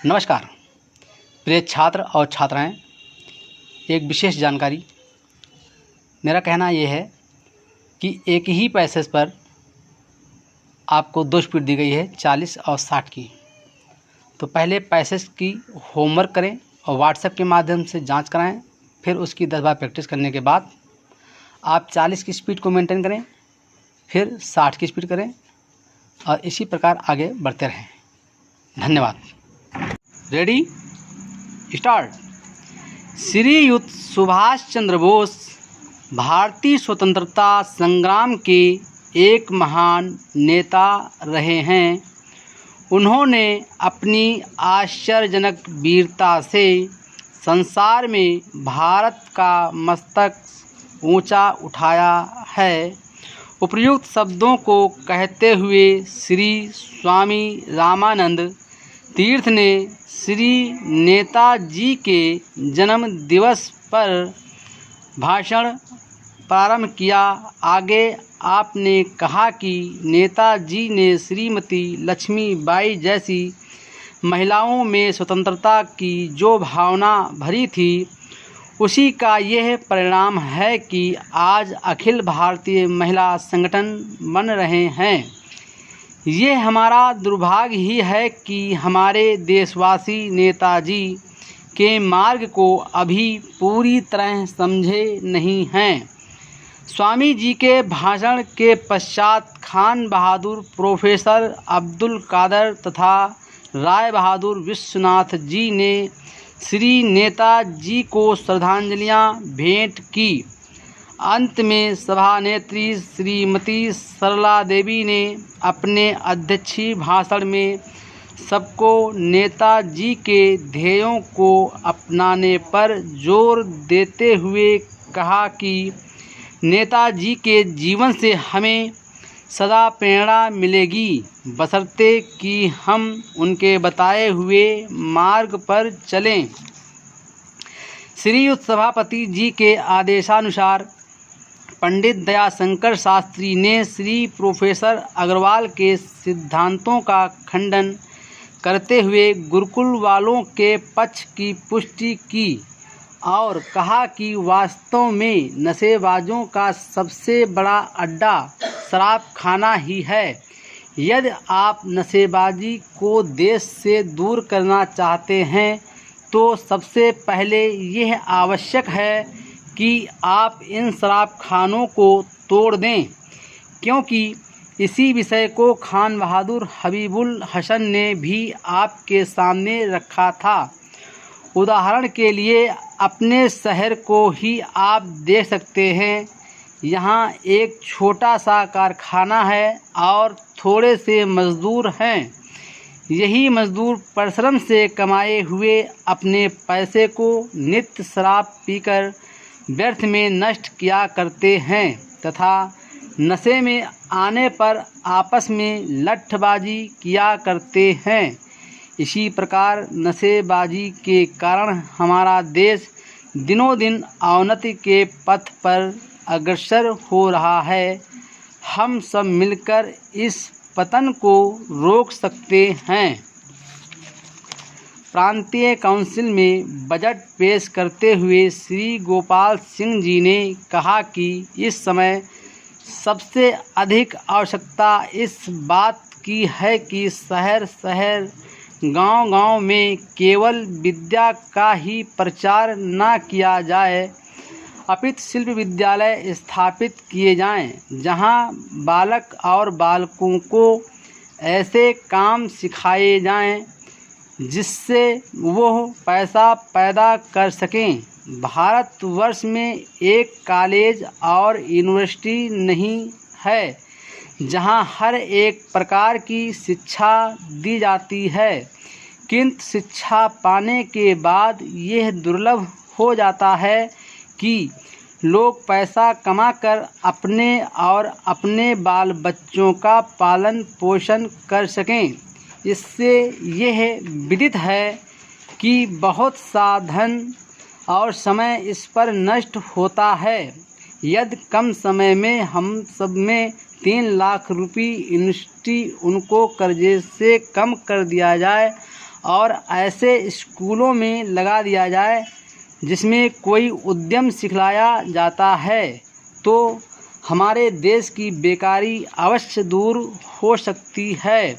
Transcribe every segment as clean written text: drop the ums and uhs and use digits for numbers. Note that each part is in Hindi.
नमस्कार प्रिय छात्र और छात्राएं, एक विशेष जानकारी। मेरा कहना यह है कि एक ही पैसेज पर आपको 2 स्पीड दी गई है, 40 और 60 की। तो पहले पैसेज की होमवर्क करें और व्हाट्सएप के माध्यम से जांच कराएं। फिर उसकी 10 बार प्रैक्टिस करने के बाद आप 40 की स्पीड को मेंटेन करें, फिर 60 की स्पीड करें और इसी प्रकार आगे बढ़ते रहें। धन्यवाद। Ready, start. श्रीयुत सुभाष चंद्र बोस भारतीय स्वतंत्रता संग्राम के एक महान नेता रहे हैं। उन्होंने अपनी आश्चर्यजनक वीरता से संसार में भारत का मस्तक ऊंचा उठाया है। उपर्युक्त शब्दों को कहते हुए श्री स्वामी रामानंद तीर्थ ने श्री नेताजी के जन्म दिवस पर भाषण प्रारंभ किया। आगे आपने कहा कि नेताजी ने श्रीमती लक्ष्मीबाई जैसी महिलाओं में स्वतंत्रता की जो भावना भरी थी, उसी का यह परिणाम है कि आज अखिल भारतीय महिला संगठन बन रहे हैं। ये हमारा दुर्भाग्य ही है कि हमारे देशवासी नेताजी के मार्ग को अभी पूरी तरह समझे नहीं हैं। स्वामी जी के भाषण के पश्चात खान बहादुर, प्रोफेसर अब्दुल कादर तथा राय बहादुर विश्वनाथ जी ने श्री नेताजी को श्रद्धांजलियां भेंट की। अंत में सभानेत्री श्रीमती सरला देवी ने अपने अध्यक्षीय भाषण में सबको नेताजी के ध्येयों को अपनाने पर जोर देते हुए कहा कि नेताजी के जीवन से हमें सदा प्रेरणा मिलेगी, बशर्ते कि हम उनके बताए हुए मार्ग पर चलें। श्रीयुत सभापति जी के आदेशानुसार पंडित दयाशंकर शास्त्री ने श्री प्रोफेसर अग्रवाल के सिद्धांतों का खंडन करते हुए गुरुकुल वालों के पक्ष की पुष्टि की और कहा कि वास्तव में नशेबाजों का सबसे बड़ा अड्डा शराब खाना ही है। यदि आप नशेबाजी को देश से दूर करना चाहते हैं तो सबसे पहले यह आवश्यक है कि आप इन शराब खानों को तोड़ दें, क्योंकि इसी विषय को खान बहादुर हबीबुल हसन ने भी आपके सामने रखा था। उदाहरण के लिए अपने शहर को ही आप देख सकते हैं। यहाँ एक छोटा सा कारखाना है और थोड़े से मज़दूर हैं। यही मज़दूर परिश्रम से कमाए हुए अपने पैसे को नित्य शराब पीकर व्यर्थ में नष्ट किया करते हैं तथा नशे में आने पर आपस में लठबाजी किया करते हैं। इसी प्रकार नशेबाजी के कारण हमारा देश दिनों दिन अवनति के पथ पर अग्रसर हो रहा है। हम सब मिलकर इस पतन को रोक सकते हैं। प्रांतीय काउंसिल में बजट पेश करते हुए श्री गोपाल सिंह जी ने कहा कि इस समय सबसे अधिक आवश्यकता इस बात की है कि शहर शहर, गांव-गांव में केवल विद्या का ही प्रचार न किया जाए, अपितु शिल्प विद्यालय स्थापित किए जाएं, जहां बालक और बालकों को ऐसे काम सिखाए जाएं जिससे वो पैसा पैदा कर सकें। भारतवर्ष में एक कॉलेज और यूनिवर्सिटी नहीं है जहां हर एक प्रकार की शिक्षा दी जाती है, किंतु शिक्षा पाने के बाद यह दुर्लभ हो जाता है कि लोग पैसा कमाकर अपने और अपने बाल बच्चों का पालन पोषण कर सकें। इससे यह विदित है कि बहुत सा धन और समय इस पर नष्ट होता है। यदि कम समय में हम सब में 3 लाख रुपये यूनिवर्सिटी उनको कर्जे से कम कर दिया जाए और ऐसे स्कूलों में लगा दिया जाए जिसमें कोई उद्यम सिखलाया जाता है तो हमारे देश की बेकारी अवश्य दूर हो सकती है।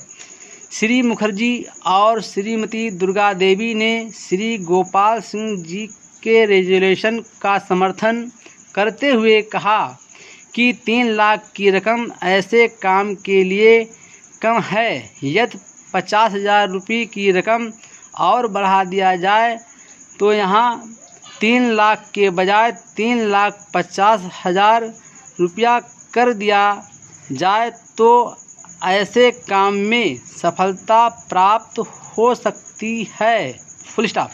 श्री मुखर्जी और श्रीमती दुर्गा देवी ने श्री गोपाल सिंह जी के रेजोल्यूशन का समर्थन करते हुए कहा कि 3 लाख की रकम ऐसे काम के लिए कम है। यदि 50,000 रुपये की रकम और बढ़ा दिया जाए तो यहाँ 3 लाख के बजाय 3,50,000 रुपया कर दिया जाए तो ऐसे काम में सफलता प्राप्त हो सकती है। Full stop.